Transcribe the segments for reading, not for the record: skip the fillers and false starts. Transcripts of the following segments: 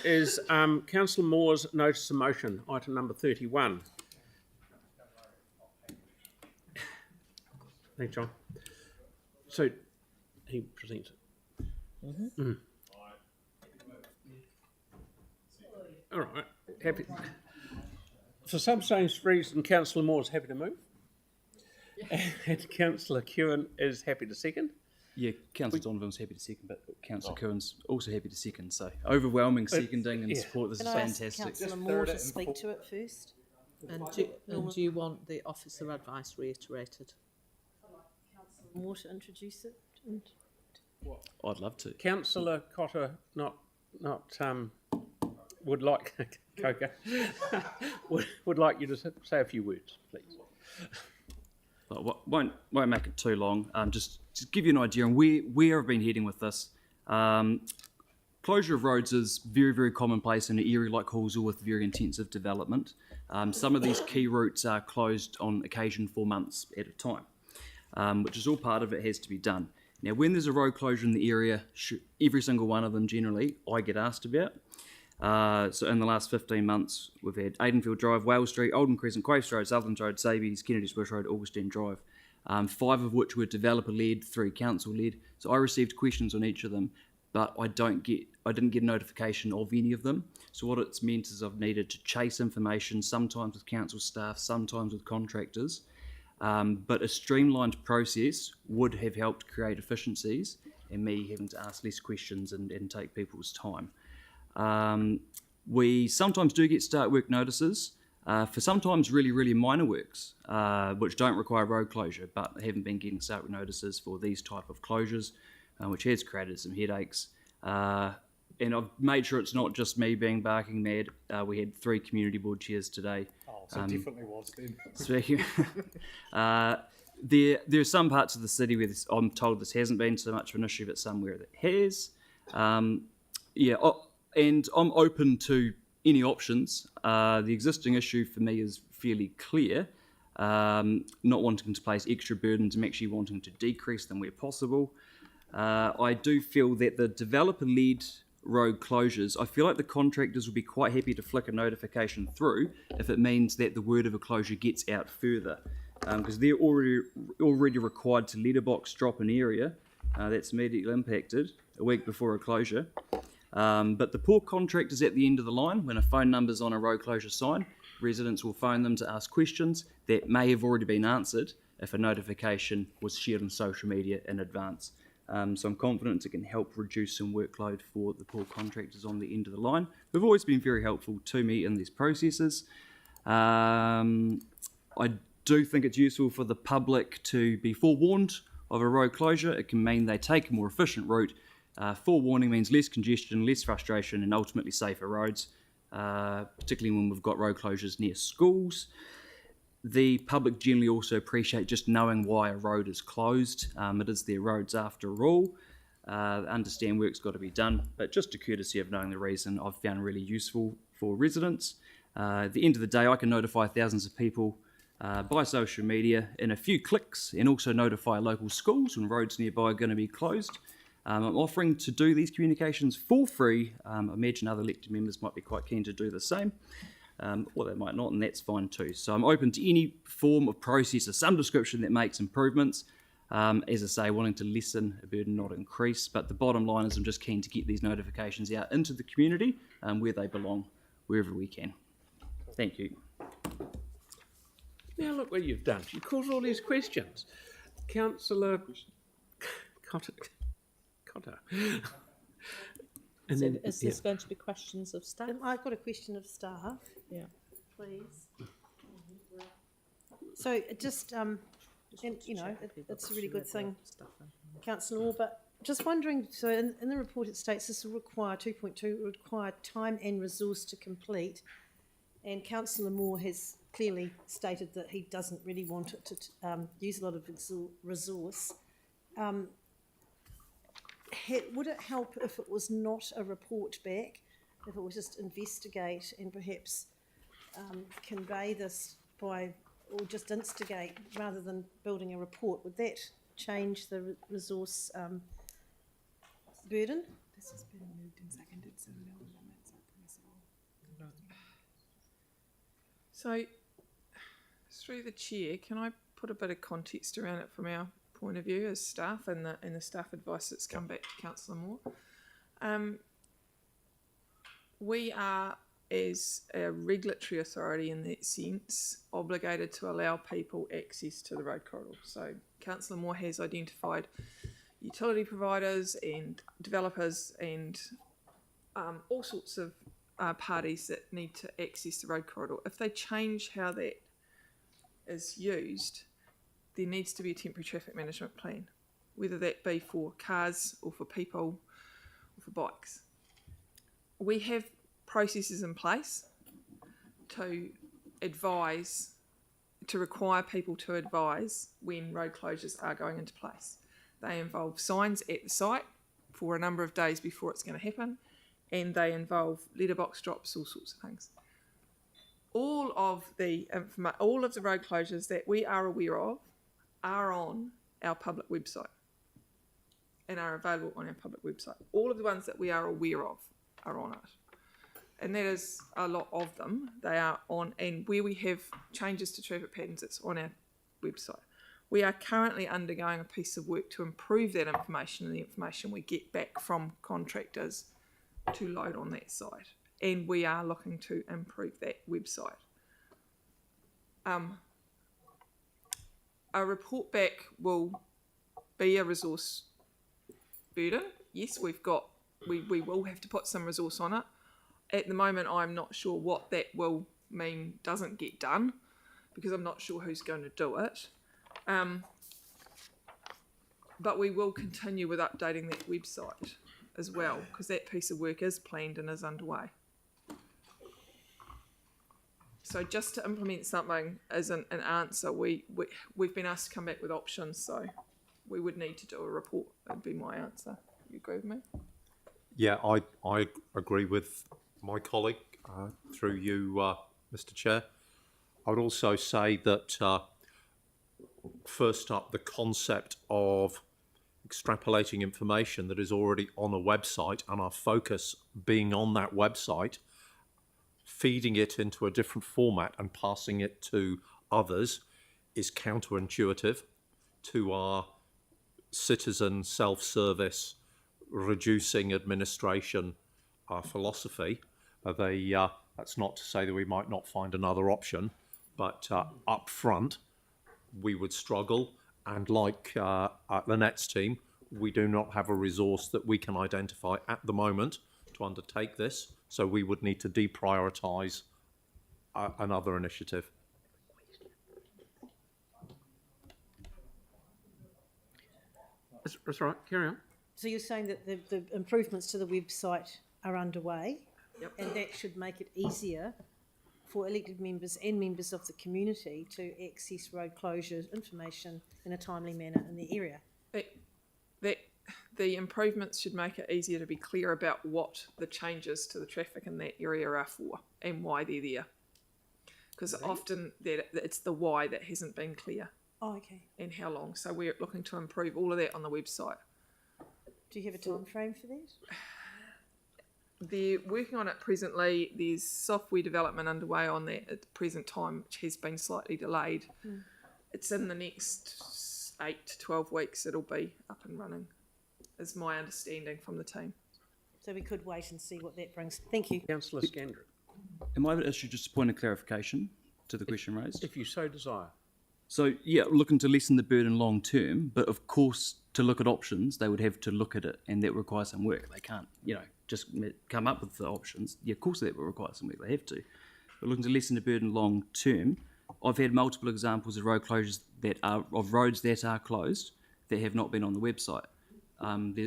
is Councillor Moore's notice of motion, item number 31. Thanks, John. So he presents it. All right. Happy. For some strange reason, Councillor Moore is happy to move. And Councillor Kewen is happy to second. Yeah, Councillor Donovan's happy to second, but Councillor Kewen's also happy to second. So overwhelming seconding and support. This is fantastic. Councillor Moore to speak to it first. And do you want the officer advice reiterated? Moore to introduce it. I'd love to. Councillor Cotter would like Coca would like you to say a few words, please. But won't make it too long. Just give you an idea on where I've been heading with this. Closure of roads is very, very commonplace in an area like Hallsville with very intensive development. Some of these key routes are closed on occasion for months at a time, which is all part of it has to be done. Now, when there's a road closure in the area, every single one of them generally I get asked about. So in the last 15 months, we've had Aidenfield Drive, Wales Street, Olden Crescent, Quaves Road, Sutherland Road, Sabies, Kennedy's Bush Road, Augustine Drive. 5 of which were developer-led, 3 council-led. So I received questions on each of them, but I didn't get a notification of any of them. So what it's meant is I've needed to chase information, sometimes with council staff, sometimes with contractors. But a streamlined process would have helped create efficiencies and me having to ask less questions and take people's time. We sometimes do get start work notices for sometimes really, really minor works, which don't require road closure, but haven't been getting start work notices for these type of closures, which has created some headaches. And I've made sure it's not just me being barking mad. We had 3 community board chairs today. Oh, so it definitely was then. Speaking, there are some parts of the city where I'm told this hasn't been so much of an issue, but somewhere that has. And I'm open to any options. The existing issue for me is fairly clear. Not wanting to place extra burdens, I'm actually wanting to decrease them where possible. I do feel that the developer-led road closures, I feel like the contractors will be quite happy to flick a notification through if it means that the word of a closure gets out further, because they're already required to letterbox drop an area that's immediately impacted a week before a closure. But the poor contractors at the end of the line, when a phone number's on a road closure sign, residents will phone them to ask questions that may have already been answered if a notification was shared on social media in advance. So I'm confident it can help reduce some workload for the poor contractors on the end of the line, who've always been very helpful to me in these processes. I do think it's useful for the public to be forewarned of a road closure. It can mean they take a more efficient route. Forewarning means less congestion, less frustration, and ultimately safer roads, particularly when we've got road closures near schools. The public generally also appreciate just knowing why a road is closed. It is their roads after all. Understand work's got to be done, but just a courtesy of knowing the reason I've found really useful for residents. At the end of the day, I can notify thousands of people by social media in a few clicks and also notify local schools when roads nearby are going to be closed. I'm offering to do these communications for free. I imagine other elected members might be quite keen to do the same. Or they might not, and that's fine too. So I'm open to any form of process of some description that makes improvements. As I say, wanting to lessen a burden, not increase. But the bottom line is I'm just keen to get these notifications out into the community where they belong, wherever we can. Thank you. Now look what you've done. You caused all these questions. Councillor Cotter. So is this going to be questions of staff? I've got a question of staff. Yeah. Please. So just, and, you know, it's a really good thing, Councillor Moore, but just wondering, so in the report it states this will require, 2.2, require time and resource to complete, and Councillor Moore has clearly stated that he doesn't really want it to use a lot of resource. Would it help if it was not a report back, if it was just investigate and perhaps convey this by, or just instigate rather than building a report? Would that change the resource burden? This has been moved and seconded, so So, through the chair, can I put a bit of context around it from our point of view as staff and the staff advice that's come back to Councillor Moore? We are, as a regulatory authority in that sense, obligated to allow people access to the road corridor. So Councillor Moore has identified utility providers and developers and all sorts of parties that need to access the road corridor. If they change how that is used, there needs to be a temporary traffic management plan, whether that be for cars or for people or for bikes. We have processes in place to advise, to require people to advise when road closures are going into place. They involve signs at the site for a number of days before it's going to happen, and they involve letterbox drops, all sorts of things. All of the road closures that we are aware of are on our public website and are available on our public website. All of the ones that we are aware of are on it. And that is a lot of them. They are on, and where we have changes to traffic patterns, it's on our website. We are currently undergoing a piece of work to improve that information and the information we get back from contractors to load on that site. And we are looking to improve that website. A report back will be a resource burden. Yes, we will have to put some resource on it. At the moment, I'm not sure what that will mean doesn't get done, because I'm not sure who's going to do it. But we will continue with updating that website as well, because that piece of work is planned and is underway. So just to implement something isn't an answer. We've been asked to come back with options, so we would need to do a report. That'd be my answer. You agree with me? Yeah, I agree with my colleague, through you, Mr. Chair. I would also say that, first up, the concept of extrapolating information that is already on a website and our focus being on that website, feeding it into a different format and passing it to others is counterintuitive to our citizen self-service, reducing administration philosophy. That's not to say that we might not find another option, but up front we would struggle, and like Lynette's team, we do not have a resource that we can identify at the moment to undertake this, so we would need to deprioritise another initiative. That's right, carry on. So you're saying that the improvements to the website are underway? Yep. And that should make it easier for elected members and members of the community to access road closure information in a timely manner in the area? The improvements should make it easier to be clear about what the changes to the traffic in that area are for and why they're there. Because often it's the why that hasn't been clear. Oh, okay. And how long. So we're looking to improve all of that on the website. Do you have a time frame for that? They're working on it presently. There's software development underway on that at the present time, which has been slightly delayed. It's in the next 8 to 12 weeks it'll be up and running, is my understanding from the team. So we could wait and see what that brings. Thank you. Councillor Scandrick, Am I able to issue just a point of clarification to the question raised? if you so desire. So, yeah, looking to lessen the burden long term, but of course, to look at options, they would have to look at it, and that requires some work. They can't, just come up with the options. Yeah, of course that will require some work. They have to. But looking to lessen the burden long term, I've had multiple examples of road closures of roads that are closed that have not been on the website.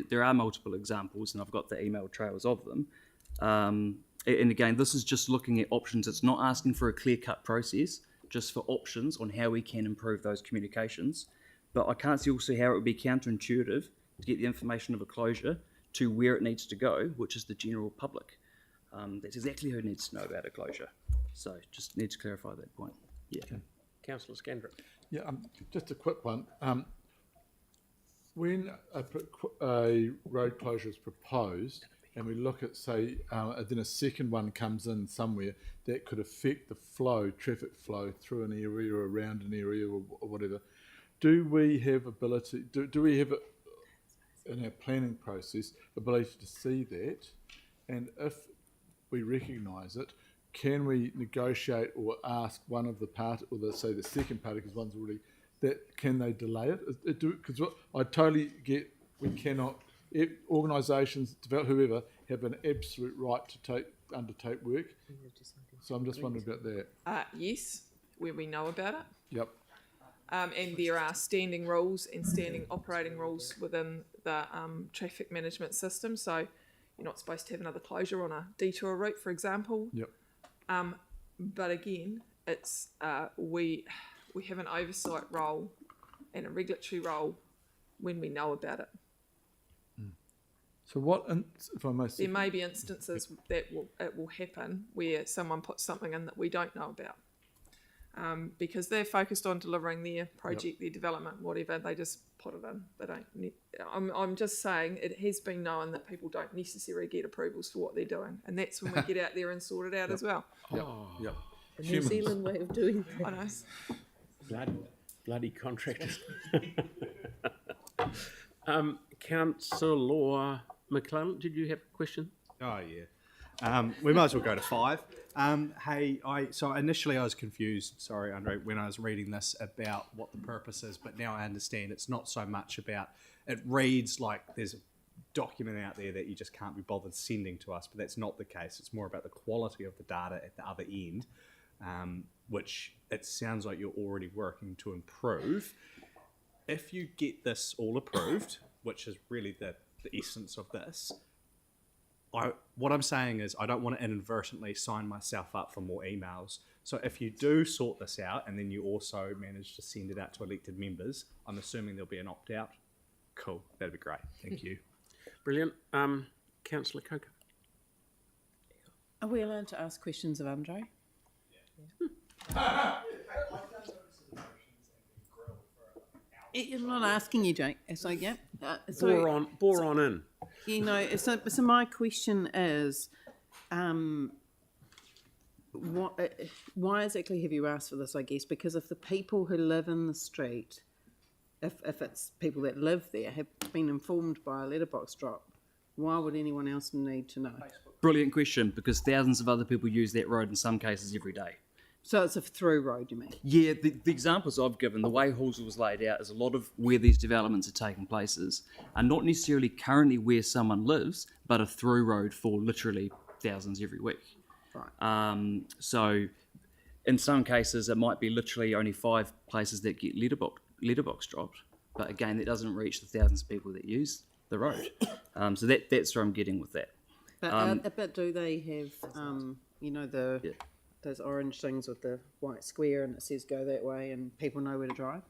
There are multiple examples, and I've got the email trails of them. And again, this is just looking at options. It's not asking for a clear-cut process, just for options on how we can improve those communications. But I can't see also how it would be counterintuitive to get the information of a closure to where it needs to go, which is the general public. That's exactly who needs to know about a closure. So just need to clarify that point. Yeah. Okay. Councillor Scandrick. Yeah, just a quick one. When a road closure is proposed, and we look at, say, then a second one comes in somewhere that could affect the flow, traffic flow through an area or around an area or whatever, do we have ability, do we have in our planning process ability to see that? And if we recognise it, can we negotiate or ask one of the party, or say the second party, because one's already, that can they delay it? Because I totally get, we cannot, organisations, whoever, have an absolute right to undertake work. So I'm just wondering about that. Yes, where we know about it. Yep. And there are standing rules and standing operating rules within the traffic management system. So you're not supposed to have another closure on a detour route, for example. Yep. But again, it's we have an oversight role and a regulatory role when we know about it. So what, if I may say, There may be instances that it will happen where someone puts something in that we don't know about. Because they're focused on delivering their project, their development, whatever, they just put it in. They don't. I'm just saying it has been known that people don't necessarily get approvals for what they're doing, and that's when we get out there and sort it out as well. Yep. The New Zealand way of doing I know. things. Bloody contractors. Councillor McClellan, did you have a question? Oh yeah, we might as well go to 5. So initially I was confused, sorry Andre, when I was reading this about what the purpose is, but now I understand it's not so much about, it reads like there's a document out there that you just can't be bothered sending to us, but that's not the case. It's more about the quality of the data at the other end, which it sounds like you're already working to improve. If you get this all approved, which is really the essence of this, what I'm saying is I don't want to inadvertently sign myself up for more emails. So if you do sort this out and then you also manage to send it out to elected members, I'm assuming there'll be an opt-out. Cool, that'd be great. Thank you. Brilliant. Councillor Coker. Are we allowed to ask questions of Andre? I'm not asking you, Jake. So yeah. Bore on in. You know, so my question is, why exactly have you asked for this, I guess? Because if the people who live in the street, if it's people that live there, have been informed by a letterbox drop, why would anyone else need to know? Brilliant question, because thousands of other people use that road in some cases every day. So it's a through road, you mean? Yeah, the examples I've given, the way Halsell was laid out, is a lot of where these developments are taking places are not necessarily currently where someone lives, but a through road for literally thousands every week. Right. So in some cases, it might be literally only 5 places that get letterbox dropped. But again, that doesn't reach the thousands of people that use the road. So that's where I'm getting with that. But do they have, those orange things with the white square and it says go that way and people know where to drive?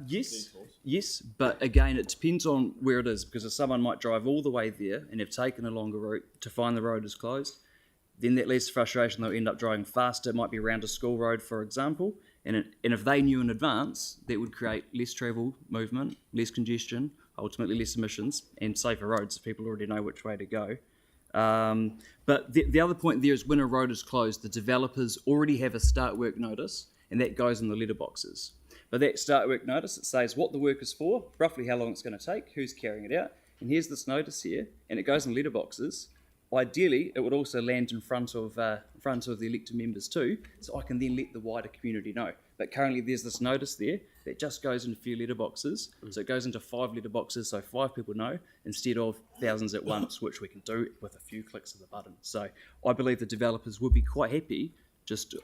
Yes, but again, it depends on where it is, because if someone might drive all the way there and have taken a longer route to find the road is closed, then that leads to frustration. They'll end up driving faster. It might be around a school road, for example, and if they knew in advance, that would create less travel movement, less congestion, ultimately less emissions, and safer roads if people already know which way to go. But the other point there is when a road is closed, the developers already have a start work notice, and that goes in the letterboxes. But that start work notice, it says what the work is for, roughly how long it's going to take, who's carrying it out, and here's this notice here, and it goes in letterboxes. Ideally, it would also land in front of the elected members too, so I can then let the wider community know. But currently there's this notice there that just goes into a few letterboxes, so it goes into 5 letterboxes, so 5 people know, instead of thousands at once, which we can do with a few clicks of the button. So I believe the developers would be quite happy, just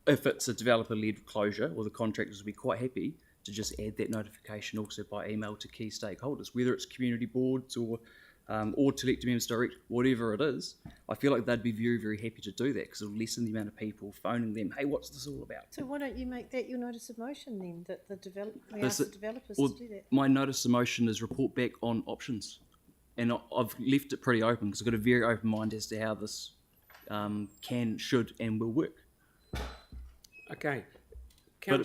if it's a developer-led closure, or the contractors would be quite happy to just add that notification also by email to key stakeholders, whether it's community boards or to elected members direct, whatever it is. I feel like they'd be very, very happy to do that, because it'll lessen the amount of people phoning them, hey, what's this all about? So why don't you make that your notice of motion then, that we ask the developers Well, to do that? my notice of motion is report back on options. And I've left it pretty open, because I've got a very open mind as to how this can, should, and will work. Okay. But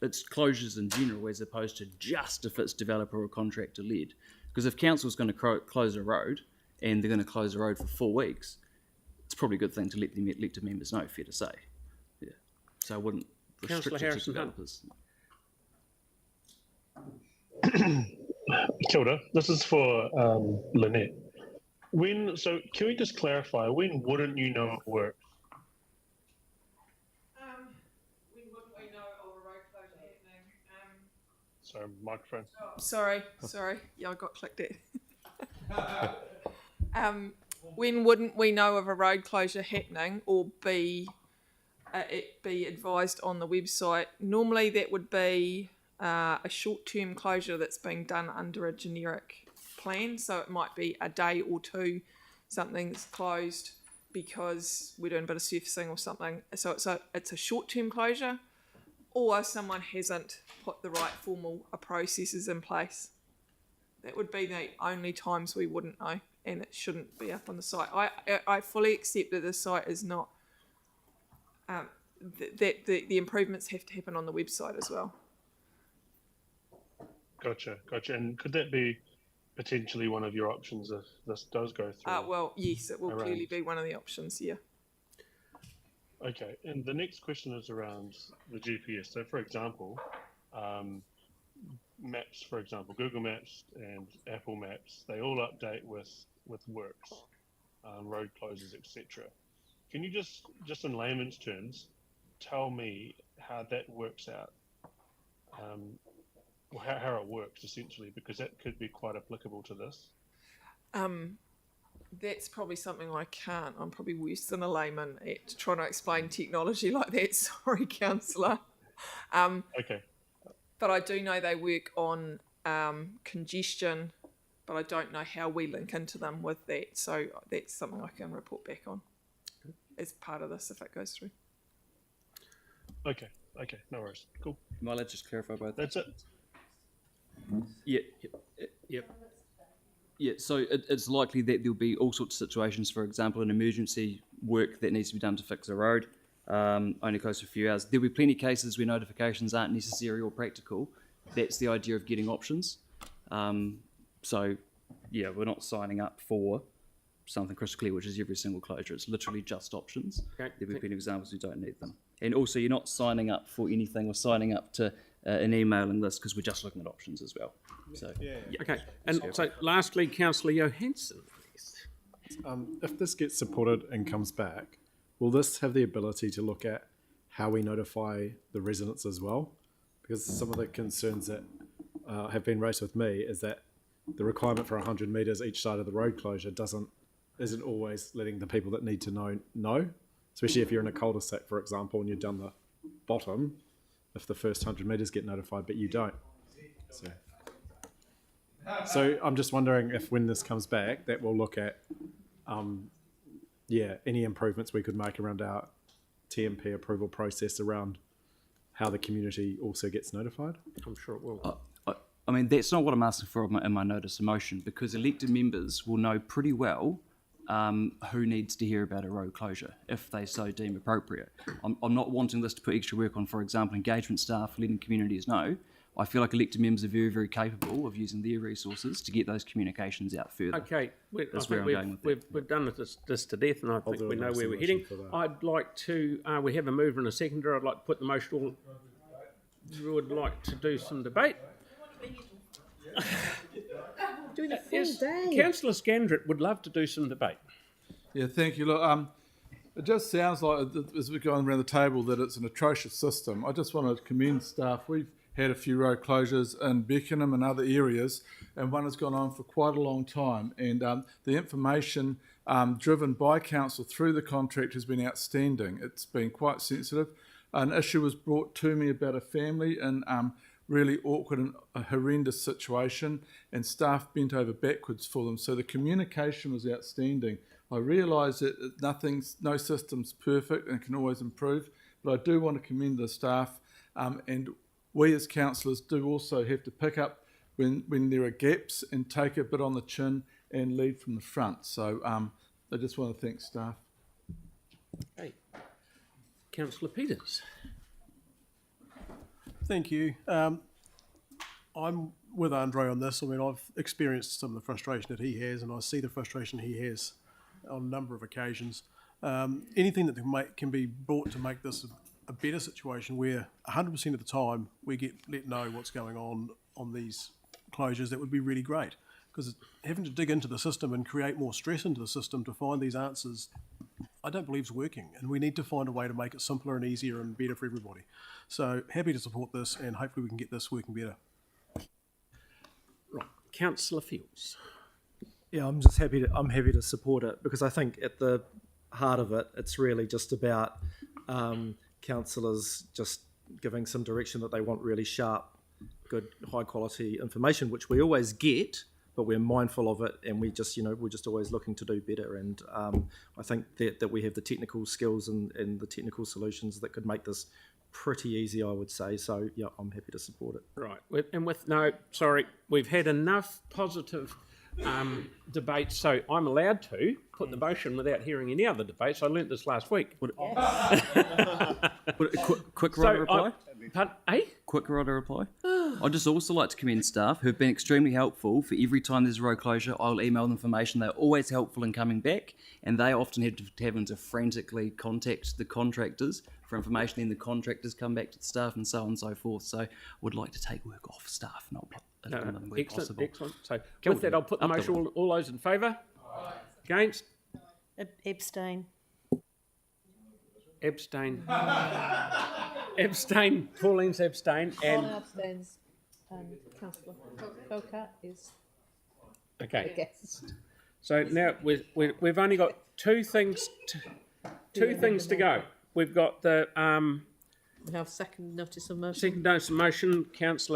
it's closures in general, as opposed to just if it's developer or contractor led. Because if council's going to close a road and they're going to close a road for 4 weeks, it's probably a good thing to let the elected members know, fair to say. Yeah. So I wouldn't restrict Councillor it to Harrison Hunt. developers. Kia ora. This is for Lynette. Can we just clarify, when wouldn't you know it works? When wouldn't we know of a road closure happening? Sorry, microphone. Sorry. Yeah, I got clicked at. When wouldn't we know of a road closure happening, or it be advised on the website? Normally, that would be a short-term closure that's being done under a generic plan. So it might be a day or two, something's closed because we're doing a bit of surfacing or something. So it's a short-term closure, or someone hasn't put the right formal processes in place. That would be the only times we wouldn't know, and it shouldn't be up on the site. I fully accept that the site is not, that the improvements have to happen on the website as well. Gotcha. And could that be potentially one of your options if this does go through? Well, yes, it will clearly be one of the options, yeah. Okay, and the next question is around the GPS. So, for example, maps, for example, Google Maps and Apple Maps, they all update with works, road closures, etc. Can you just in layman's terms, tell me how that works out? Or how it works essentially, because that could be quite applicable to this. That's probably something I can't. I'm probably worse than a layman at trying to explain technology like that. Sorry, councillor. Okay. But I do know they work on congestion, but I don't know how we link into them with that. So that's something I can report back on as part of this if it goes through. Okay, no worries. Cool. Might I just clarify both? That's it. Yep. Yeah, so it's likely that there'll be all sorts of situations, for example, an emergency work that needs to be done to fix a road, only goes for a few hours. There'll be plenty of cases where notifications aren't necessary or practical. That's the idea of getting options. So, yeah, we're not signing up for something crystal clear, which is every single closure. It's literally just options. Okay. There'll be plenty of examples we don't need them. And also, you're not signing up for anything or signing up to an emailing list because we're just looking at options as well. So, yeah. Okay, and so lastly, Councillor Johansson. If this gets supported and comes back, will this have the ability to look at how we notify the residents as well? Because some of the concerns that have been raised with me is that the requirement for 100 metres each side of the road closure isn't always letting the people that need to know, especially if you're in a cul-de-sac, for example, and you've done the bottom, if the first 100 metres get notified, but you don't. So I'm just wondering if when this comes back, that we'll look at, any improvements we could make around our TMP approval process around how the community also gets notified. I'm sure it will. I mean, that's not what I'm asking for in my notice of motion, because elected members will know pretty well who needs to hear about a road closure if they so deem appropriate. I'm not wanting this to put extra work on, for example, engagement staff, letting communities know. I feel like elected members are very, very capable of using their resources to get those communications out further. Okay, That's where I'm going with we've done this to death, and I think we know where we're heading. I'd like to, we have a mover and a seconder. I'd like to put the motion. We would like to do some debate. Doing a full Yes, day. Councillor Scandrett would love to do some debate. Yeah, thank you. Look, it just sounds like, as we're going around the table, that it's an atrocious system. I just want to commend staff. We've had a few road closures in Beckenham and other areas, and one has gone on for quite a long time. And the information driven by council through the contract has been outstanding. It's been quite sensitive. An issue was brought to me about a family in really awkward and a horrendous situation, and staff bent over backwards for them. So the communication was outstanding. I realise that no system's perfect and can always improve, but I do want to commend the staff, and we as councillors do also have to pick up when there are gaps and take a bit on the chin and lead from the front. So I just want to thank staff. Okay. Councillor Peters. Thank you. I'm with Andre on this. I mean, I've experienced some of the frustration that he has, and I see the frustration he has on a number of occasions. Anything that can be brought to make this a better situation where 100% of the time we get let know what's going on these closures, that would be really great. Because having to dig into the system and create more stress into the system to find these answers, I don't believe is working, and we need to find a way to make it simpler and easier and better for everybody. So happy to support this, and hopefully we can get this working better. Right, Councillor Fields. Yeah, I'm happy to support it, because I think at the heart of it, it's really just about councillors just giving some direction that they want really sharp, good, high quality information, which we always get, but we're mindful of it, and we're just always looking to do better. And I think that we have the technical skills and the technical solutions that could make this pretty easy, I would say. So yeah, I'm happy to support it. Right, we've had enough positive debate, so I'm allowed to put the motion without hearing any other debates. I learnt this last week. Quick right reply? Eh? Quick right reply? I'd just also like to commend staff who have been extremely helpful. For every time there's a road closure, I'll email them information. They're always helpful in coming back, and they often having to frantically contact the contractors for information, then the contractors come back to the staff and so on and so forth. So I would like to take work off staff, not where possible. Excellent. So with that, I'll put the motion. All those in favour? Against? Abstain. Abstain. Abstain. Pauline's abstain. And abstains. Councillor Colcart is okay. a guest. So now we've only got two things to go. We've got the We have second notice of motion. second notice of motion, Councillor